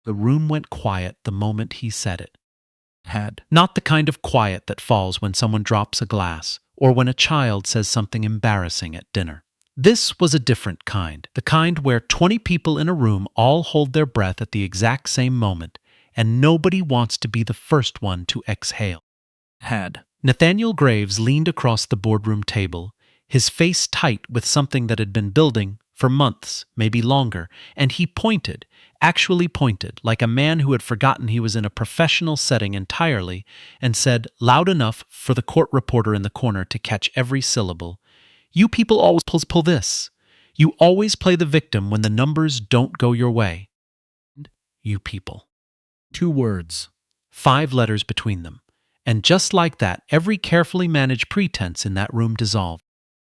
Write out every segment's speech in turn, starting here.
The room went quiet the moment he said it. Had. Not the kind of quiet that falls when someone drops a glass or when a child says something embarrassing at dinner. This was a different kind, the kind where 20 people in a room all hold their breath at the exact same moment, and nobody wants to be the first one to exhale. Had. Nathaniel Graves leaned across the boardroom table, his face tight with something that had been building for months, maybe longer, and he pointed, actually pointed, like a man who had forgotten he was in a professional setting entirely, and said, loud enough for the court reporter in the corner to catch every syllable, "You people always pull this. You always play the victim when the numbers don't go your way. You people." 2 words. 5 letters between them. And just like that, every carefully managed pretense in that room dissolved.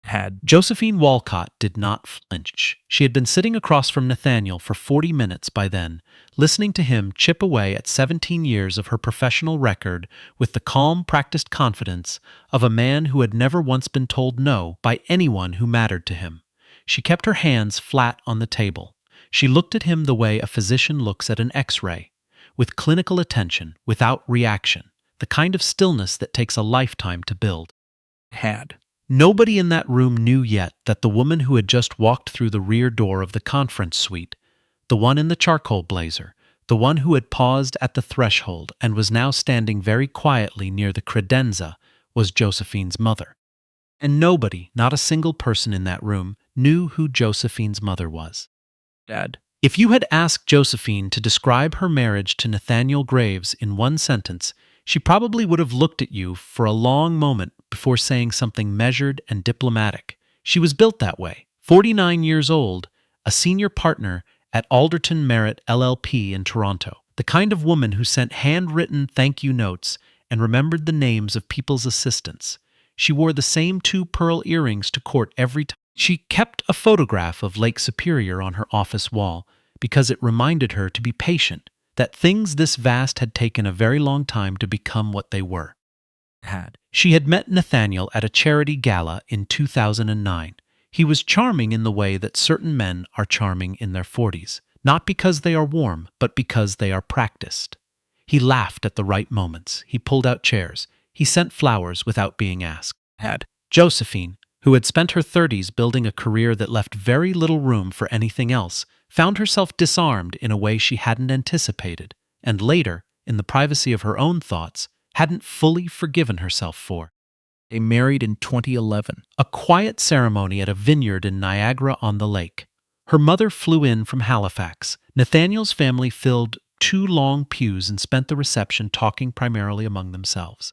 Had. Josephine Walcott did not flinch. She had been sitting across from Nathaniel for 40 minutes by then, listening to him chip away at 17 years of her professional record with the calm, practiced confidence of a man who had never once been told no by anyone who mattered to him. She kept her hands flat on the table. She looked at him the way a physician looks at an X-ray, with clinical attention, without reaction, the kind of stillness that takes a lifetime to build. Had. Nobody in that room knew yet that the woman who had just walked through the rear door of the conference suite, the one in the charcoal blazer, the one who had paused at the threshold and was now standing very quietly near the credenza, was Josephine's mother. And nobody, not a single person in that room, knew who Josephine's mother was. Dad. If you had asked Josephine to describe her marriage to Nathaniel Graves in one sentence, she probably would have looked at you for a long moment before saying something measured and diplomatic. She was built that way. 49 years old, a senior partner at Alderton Merritt LLP in Toronto. The kind of woman who sent handwritten thank you notes and remembered the names of people's assistants. She wore the same 2 pearl earrings to court every time. She kept a photograph of Lake Superior on her office wall because it reminded her to be patient, that things this vast had taken a very long time to become what they were. Had. She had met Nathaniel at a charity gala in 2009. He was charming in the way that certain men are charming in their 40s, not because they are warm, but because they are practiced. He laughed at the right moments. He pulled out chairs. He sent flowers without being asked. Had. Josephine, who had spent her 30s building a career that left very little room for anything else, found herself disarmed in a way she hadn't anticipated, and later, in the privacy of her own thoughts, hadn't fully forgiven herself for. They married in 2011. A quiet ceremony at a vineyard in Niagara-on-the-Lake. Her mother flew in from Halifax. Nathaniel's family filled 2 long pews and spent the reception talking primarily among themselves.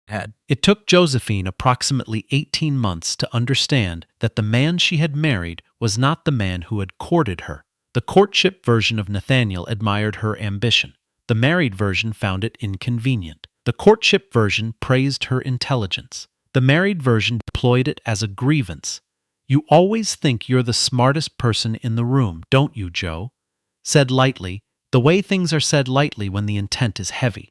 Had. It took Josephine approximately 18 months to understand that the man she had married was not the man who had courted her. The courtship version of Nathaniel admired her ambition. The married version found it inconvenient. The courtship version praised her intelligence. The married version deployed it as a grievance. "You always think you're the smartest person in the room, don't you, Joe?" Said lightly, the way things are said lightly when the intent is heavy.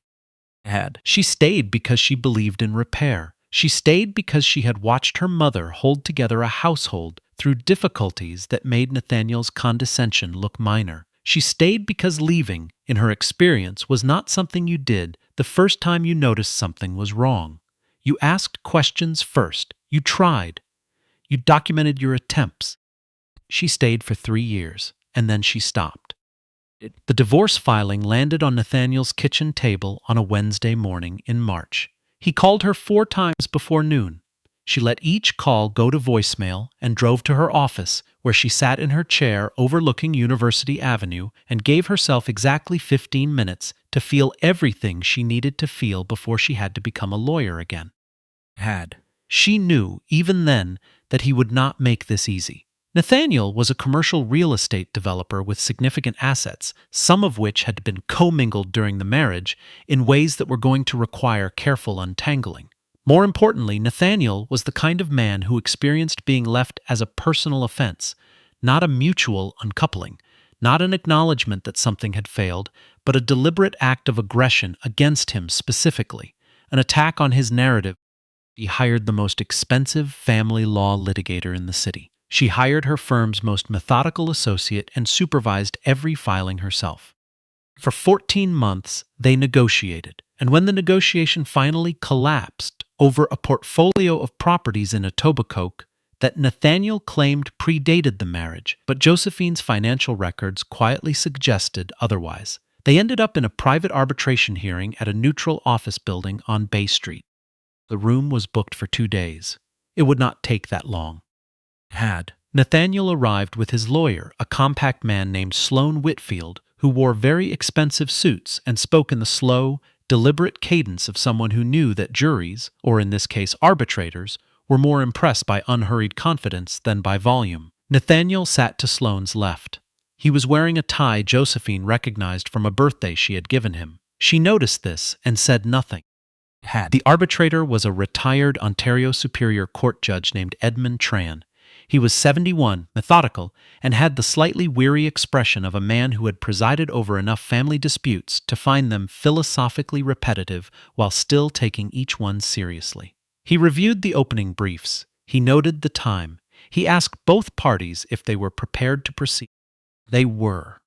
Had. She stayed because she believed in repair. She stayed because she had watched her mother hold together a household through difficulties that made Nathaniel's condescension look minor. She stayed because leaving, in her experience, was not something you did the first time you noticed something was wrong. You asked questions first. You tried. You documented your attempts. She stayed for 3 years, and then she stopped. The divorce filing landed on Nathaniel's kitchen table on a Wednesday morning in March. He called her 4 times before noon. She let each call go to voicemail and drove to her office, where she sat in her chair overlooking University Avenue and gave herself exactly 15 minutes to feel everything she needed to feel before she had to become a lawyer again. Had. She knew, even then, that he would not make this easy. Nathaniel was a commercial real estate developer with significant assets, some of which had been commingled during the marriage in ways that were going to require careful untangling. More importantly, Nathaniel was the kind of man who experienced being left as a personal offense, not a mutual uncoupling, not an acknowledgement that something had failed, but a deliberate act of aggression against him specifically, an attack on his narrative. He hired the most expensive family law litigator in the city. She hired her firm's most methodical associate and supervised every filing herself. For 14 months, they negotiated, and when the negotiation finally collapsed over a portfolio of properties in Etobicoke that Nathaniel claimed predated the marriage, but Josephine's financial records quietly suggested otherwise, they ended up in a private arbitration hearing at a neutral office building on Bay Street. The room was booked for 2 days. It would not take that long. Had. Nathaniel arrived with his lawyer, a compact man named Sloane Whitfield, who wore very expensive suits and spoke in the slow, deliberate cadence of someone who knew that juries, or in this case arbitrators, were more impressed by unhurried confidence than by volume. Nathaniel sat to Sloane's left. He was wearing a tie Josephine recognized from a birthday she had given him. She noticed this and said nothing. Had. The arbitrator was a retired Ontario Superior Court judge named Edmund Tran. He was 71, methodical, and had the slightly weary expression of a man who had presided over enough family disputes to find them philosophically repetitive while still taking each one seriously. He reviewed the opening briefs. He noted the time. He asked both parties if they were prepared to proceed. They were.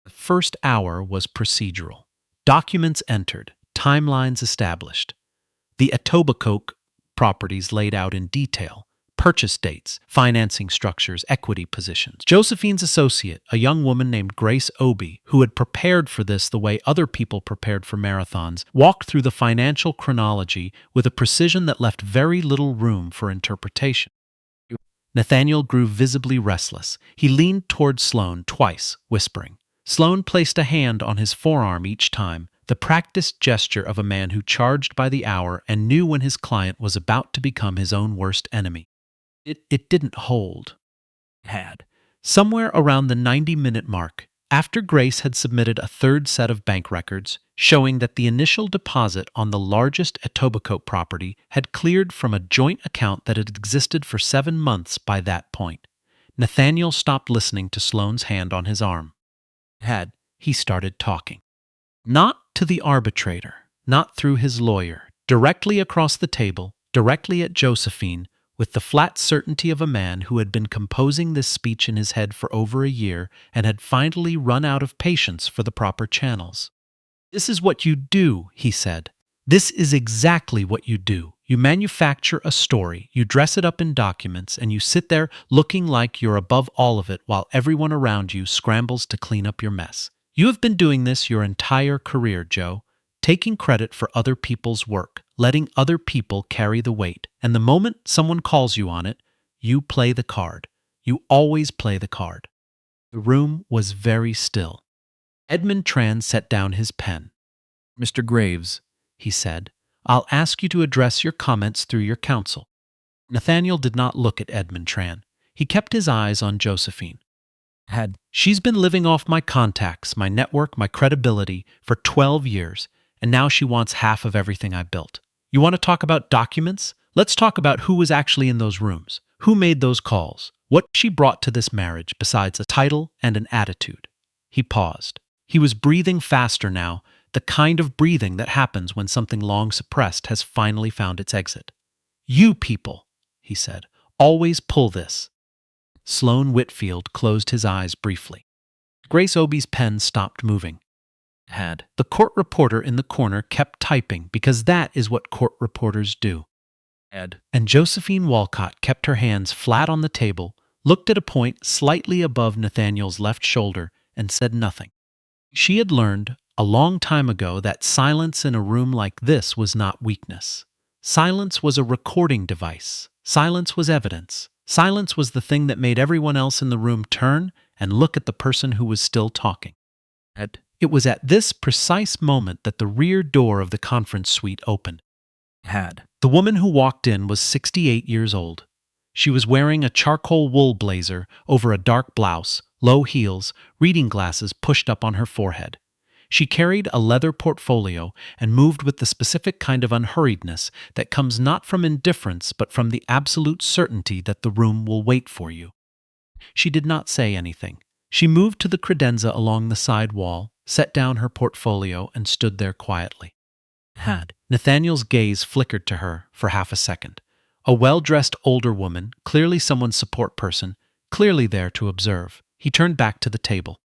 The first hour was procedural. Documents entered, timelines established. The Etobicoke properties laid out in detail. Purchase dates, financing structures, equity positions. Josephine's associate, a young woman named Grace Obie, who had prepared for this the way other people prepared for marathons, walked through the financial chronology with a precision that left very little room for interpretation. Nathaniel grew visibly restless. He leaned toward Sloane twice, whispering. Sloane placed a hand on his forearm each time, the practiced gesture of a man who charged by the hour and knew when his client was about to become his own worst enemy. It didn't hold. Had. Somewhere around the 90-minute mark, after Grace had submitted a third set of bank records showing that the initial deposit on the largest Etobicoke property had cleared from a joint account that had existed for 7 months by that point, Nathaniel stopped listening to Sloane's hand on his arm. He started talking. Not to the arbitrator, not through his lawyer, directly across the table, directly at Josephine, with the flat certainty of a man who had been composing this speech in his head for over a year and had finally run out of patience for the proper channels. "This is what you do," he said. "This is exactly what you do. You manufacture a story, you dress it up in documents, and you sit there looking like you're above all of it while everyone around you scrambles to clean up your mess. You have been doing this your entire career, Joe, taking credit for other people's work, letting other people carry the weight, and the moment someone calls you on it, you play the card. You always play the card." The room was very still. Edmund Tran set down his pen. Mr. Graves, He said, "I'll ask you to address your comments through your counsel." Nathaniel did not look at Edmund Tran. He kept his eyes on Josephine. had. "She's been living off my contacts, my network, my credibility for 12 years, and now she wants half of everything I built. You want to talk about documents? Let's talk about who was actually in those rooms, who made those calls, what she brought to this marriage besides a title and an attitude." He paused. He was breathing faster now, the kind of breathing that happens when something long suppressed has finally found its exit. "You people," he said, "always pull this." Sloane Whitfield closed his eyes briefly. Grace Obie's pen stopped moving. Had. The court reporter in the corner kept typing because that is what court reporters do. Had. And Josephine Walcott kept her hands flat on the table, looked at a point slightly above Nathaniel's left shoulder, and said nothing. She had learned a long time ago that silence in a room like this was not weakness. Silence was a recording device. Silence was evidence. Silence was the thing that made everyone else in the room turn and look at the person who was still talking. Had. It was at this precise moment that the rear door of the conference suite opened. Had. The woman who walked in was 68 years old. She was wearing a charcoal wool blazer over a dark blouse, low heels, reading glasses pushed up on her forehead. She carried a leather portfolio and moved with the specific kind of unhurriedness that comes not from indifference but from the absolute certainty that the room will wait for you. She did not say anything. She moved to the credenza along the side wall, set down her portfolio, and stood there quietly. Had. Nathaniel's gaze flickered to her for half a second. A well-dressed older woman, clearly someone's support person, clearly there to observe. He turned back to the table.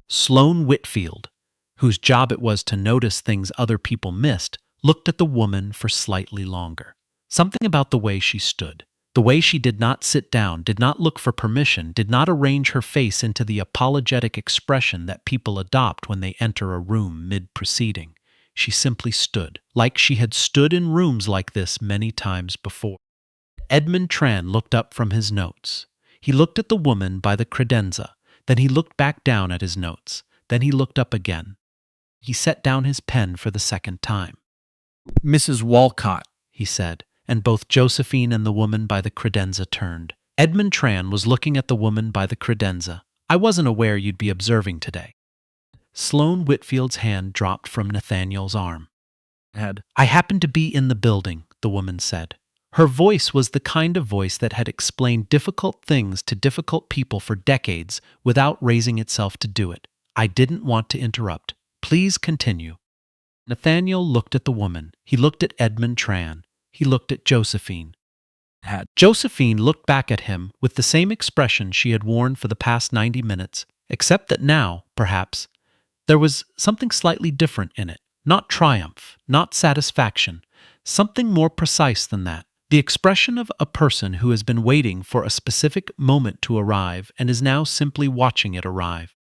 "Sloane Whitfield." whose job it was to notice things other people missed, looked at the woman for slightly longer. Something about the way she stood, the way she did not sit down, did not look for permission, did not arrange her face into the apologetic expression that people adopt when they enter a room mid-proceeding. She simply stood, like she had stood in rooms like this many times before. Edmund Tran looked up from his notes. He looked at the woman by the credenza. Then he looked back down at his notes. Then he looked up again. He set down his pen for the second time. Mrs. Walcott, he said, and both Josephine and the woman by the credenza turned. Edmund Tran was looking at the woman by the credenza. I wasn't aware you'd be observing today. Sloane Whitfield's hand dropped from Nathaniel's arm. I happened to be in the building, the woman said. Her voice was the kind of voice that had explained difficult things to difficult people for decades without raising itself to do it. I didn't want to interrupt. Please continue. Nathaniel looked at the woman. He looked at Edmund Tran. He looked at Josephine. Josephine looked back at him with the same expression she had worn for the past 90 minutes, except that now, perhaps, there was something slightly different in it. Not triumph, not satisfaction, something more precise than that. The expression of a person who has been waiting for a specific moment to arrive and is now simply watching it arrive.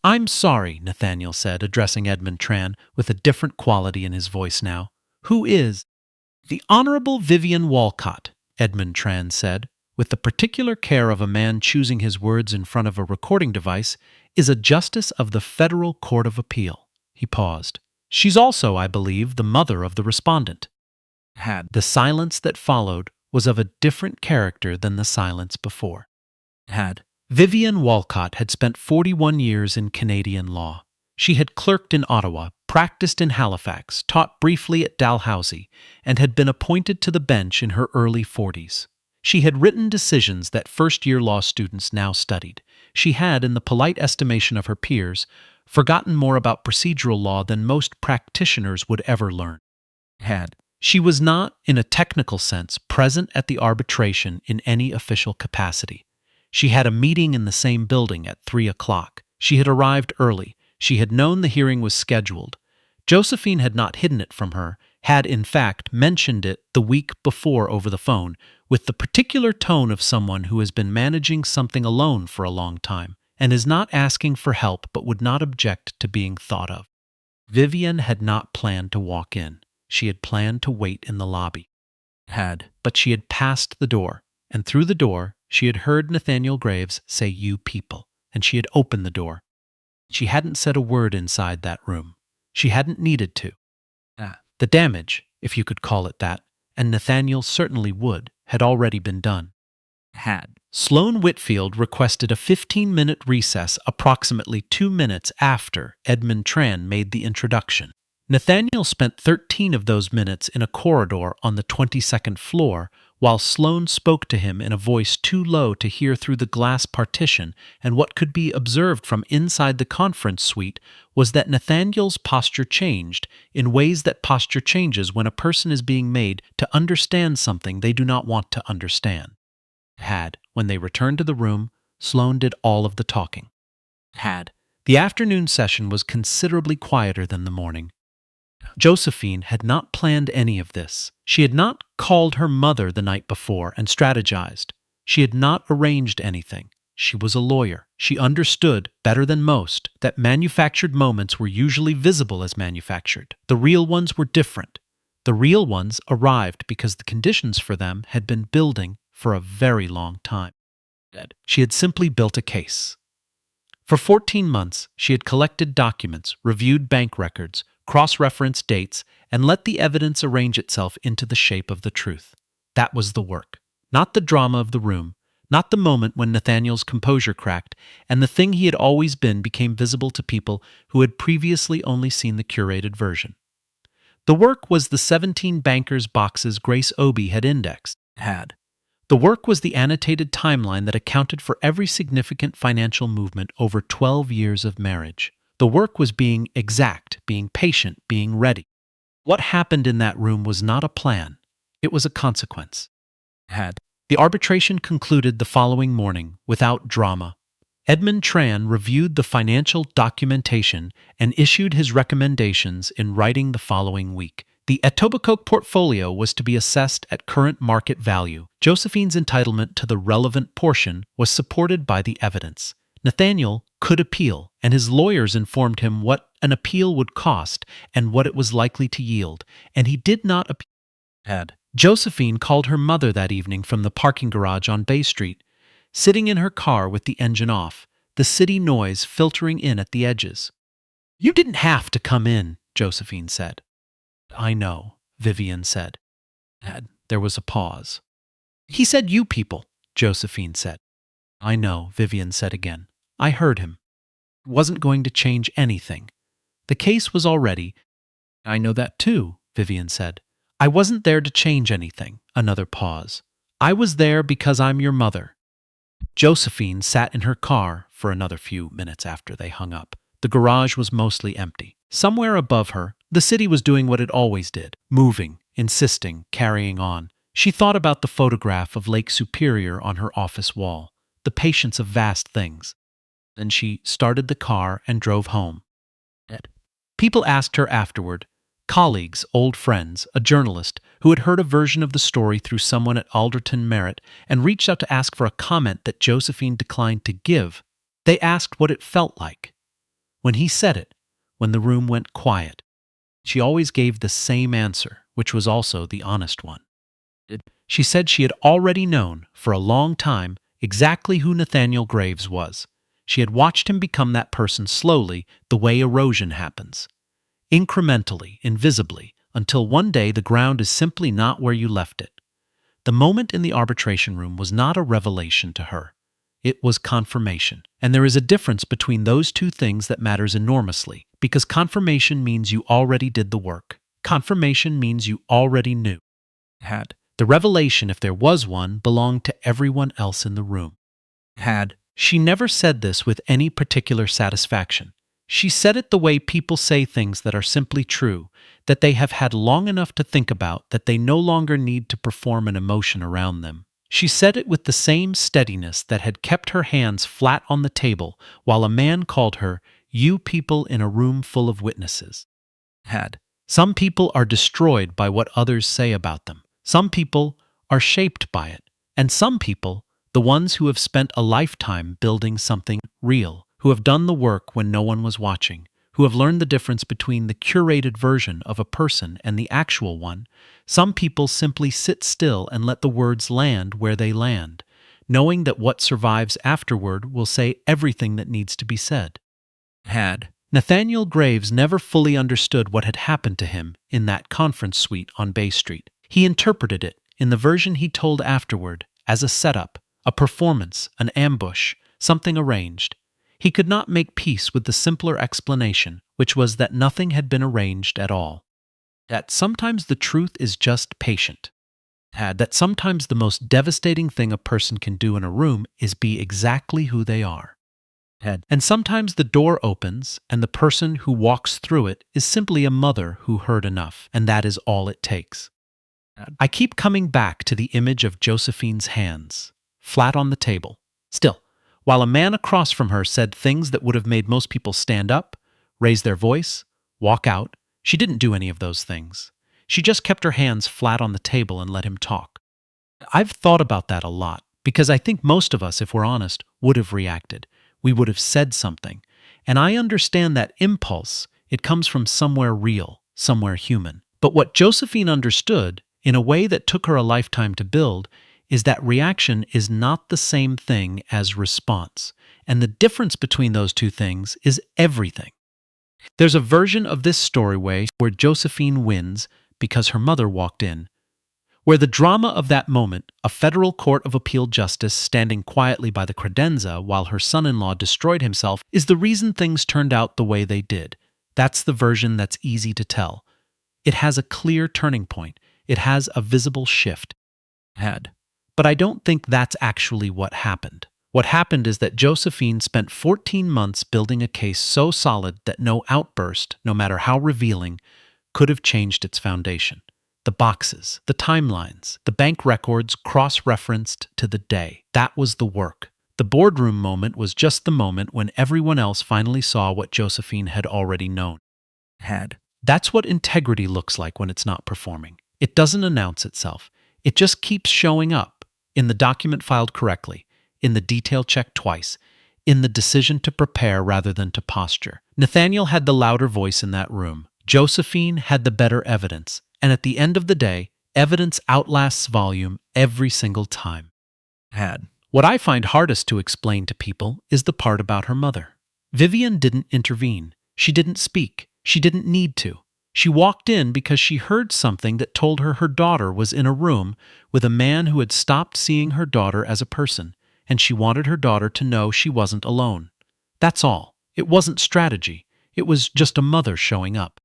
I'm sorry, Nathaniel said, addressing Edmund Tran with a different quality in his voice now. Who is? The Honorable Vivian Walcott, Edmund Tran said, with the particular care of a man choosing his words in front of a recording device, is a justice of the Federal Court of Appeal. He paused. She's also, I believe, the mother of the respondent. The silence that followed was of a different character than the silence before. Vivian Walcott had spent 41 years in Canadian law. She had clerked in Ottawa, practiced in Halifax, taught briefly at Dalhousie, and had been appointed to the bench in her early 40s. She had written decisions that first-year law students now studied. She had, in the polite estimation of her peers, forgotten more about procedural law than most practitioners would ever learn. She was not, in a technical sense, present at the arbitration in any official capacity. She had a meeting in the same building at 3 o'clock. She had arrived early. She had known the hearing was scheduled. Josephine had not hidden it from her, had in fact mentioned it the week before over the phone, with the particular tone of someone who has been managing something alone for a long time, and is not asking for help but would not object to being thought of. Vivian had not planned to walk in. She had planned to wait in the lobby. But she had passed the door, and through the door she had heard Nathaniel Graves say, "You people," and she had opened the door. She hadn't said a word inside that room. She hadn't needed to. The damage, if you could call it that, and Nathaniel certainly would, had already been done. Sloane Whitfield requested a 15-minute recess approximately 2 minutes after Edmund Tran made the introduction. Nathaniel spent 13 of those minutes in a corridor on the 22nd floor while Sloane spoke to him in a voice too low to hear through the glass partition, and what could be observed from inside the conference suite was that Nathaniel's posture changed in ways that posture changes when a person is being made to understand something they do not want to understand. When they returned to the room, Sloane did all of the talking. The afternoon session was considerably quieter than the morning. Josephine had not planned any of this. She had not called her mother the night before and strategized. She had not arranged anything. She was a lawyer. She understood, better than most, that manufactured moments were usually visible as manufactured. The real ones were different. The real ones arrived because the conditions for them had been building for a very long time. She had simply built a case. For 14 months, she had collected documents, reviewed bank records, cross-referenced dates, and let the evidence arrange itself into the shape of the truth. That was the work, not the drama of the room, not the moment when Nathaniel's composure cracked, and the thing he had always been became visible to people who had previously only seen the curated version. The work was the 17 bankers' boxes Grace Obie had indexed. The work was the annotated timeline that accounted for every significant financial movement over 12 years of marriage. The work was being exact, being patient, being ready. What happened in that room was not a plan. It was a consequence. The arbitration concluded the following morning, without drama. Edmund Tran reviewed the financial documentation and issued his recommendations in writing the following week. The Etobicoke portfolio was to be assessed at current market value. Josephine's entitlement to the relevant portion was supported by the evidence. Nathaniel could appeal, and his lawyers informed him what an appeal would cost and what it was likely to yield, and he did not appeal. Josephine called her mother that evening from the parking garage on Bay Street, sitting in her car with the engine off, the city noise filtering in at the edges. "You didn't have to come in," Josephine said. "I know," Vivian said. There was a pause. "He said you people," Josephine said. "I know," Vivian said again. "I heard him. It wasn't going to change anything. The case was already—" "I know that too," Vivian said. "I wasn't there to change anything." Another pause. "I was there because I'm your mother." Josephine sat in her car for another few minutes after they hung up. The garage was mostly empty. Somewhere above her, the city was doing what it always did, moving, insisting, carrying on. She thought about the photograph of Lake Superior on her office wall, the patience of vast things. Then she started the car and drove home. People asked her afterward, colleagues, old friends, a journalist who had heard a version of the story through someone at Alderton Merritt and reached out to ask for a comment that Josephine declined to give. They asked what it felt like. When he said it, when the room went quiet, she always gave the same answer, which was also the honest one. She said she had already known, for a long time, exactly who Nathaniel Graves was. She had watched him become that person slowly, the way erosion happens. Incrementally, invisibly, until one day the ground is simply not where you left it. The moment in the arbitration room was not a revelation to her. It was confirmation. And there is a difference between those two things that matters enormously, because confirmation means you already did the work. Confirmation means you already knew. The revelation, if there was one, belonged to everyone else in the room. She never said this with any particular satisfaction. She said it the way people say things that are simply true, that they have had long enough to think about, that they no longer need to perform an emotion around them. She said it with the same steadiness that had kept her hands flat on the table while a man called her, "You people in a room full of witnesses." Some people are destroyed by what others say about them. Some people are shaped by it. And some people, the ones who have spent a lifetime building something real, who have done the work when no one was watching, who have learned the difference between the curated version of a person and the actual one, some people simply sit still and let the words land where they land, knowing that what survives afterward will say everything that needs to be said. Nathaniel Graves never fully understood what had happened to him in that conference suite on Bay Street. He interpreted it, in the version he told afterward, as a setup, a performance, an ambush, something arranged. He could not make peace with the simpler explanation, which was that nothing had been arranged at all. That sometimes the truth is just patient. That sometimes the most devastating thing a person can do in a room is be exactly who they are. And sometimes the door opens, and the person who walks through it is simply a mother who heard enough, and that is all it takes. I keep coming back to the image of Josephine's hands, flat on the table, still, while a man across from her said things that would have made most people stand up, raise their voice, walk out. She didn't do any of those things. She just kept her hands flat on the table and let him talk. I've thought about that a lot, because I think most of us, if we're honest, would have reacted. We would have said something. And I understand that impulse. It comes from somewhere real, somewhere human. But what Josephine understood, in a way that took her a lifetime to build, is that reaction is not the same thing as response. And the difference between those two things is everything. There's a version of this story where Josephine wins because her mother walked in, where the drama of that moment, a federal court of appeal justice standing quietly by the credenza while her son-in-law destroyed himself, is the reason things turned out the way they did. That's the version that's easy to tell. It has a clear turning point. It has a visible shift. But I don't think that's actually what happened. What happened is that Josephine spent 14 months building a case so solid that no outburst, no matter how revealing, could have changed its foundation. The boxes, the timelines, the bank records cross-referenced to the day. That was the work. The boardroom moment was just the moment when everyone else finally saw what Josephine had already known. Had. That's what integrity looks like when it's not performing. It doesn't announce itself. It just keeps showing up in the document filed correctly, in the detail checked twice, in the decision to prepare rather than to posture. Nathaniel had the louder voice in that room. Josephine had the better evidence. And at the end of the day, evidence outlasts volume every single time. Had. What I find hardest to explain to people is the part about her mother. Vivian didn't intervene. She didn't speak. She didn't need to. She walked in because she heard something that told her her daughter was in a room with a man who had stopped seeing her daughter as a person, and she wanted her daughter to know she wasn't alone. That's all. It wasn't strategy. It was just a mother showing up.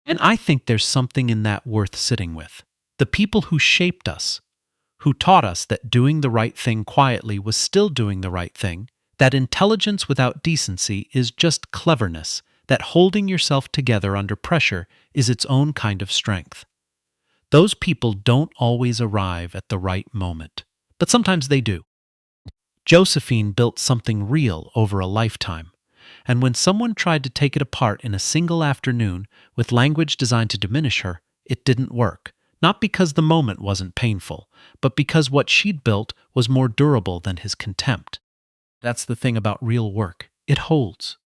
And I think there's something in that worth sitting with. The people who shaped us, who taught us that doing the right thing quietly was still doing the right thing, that intelligence without decency is just cleverness, that holding yourself together under pressure is its own kind of strength. Those people don't always arrive at the right moment, but sometimes they do. Josephine built something real over a lifetime, and when someone tried to take it apart in a single afternoon with language designed to diminish her, it didn't work. Not because the moment wasn't painful, but because what she'd built was more durable than his contempt. That's the thing about real work. It holds.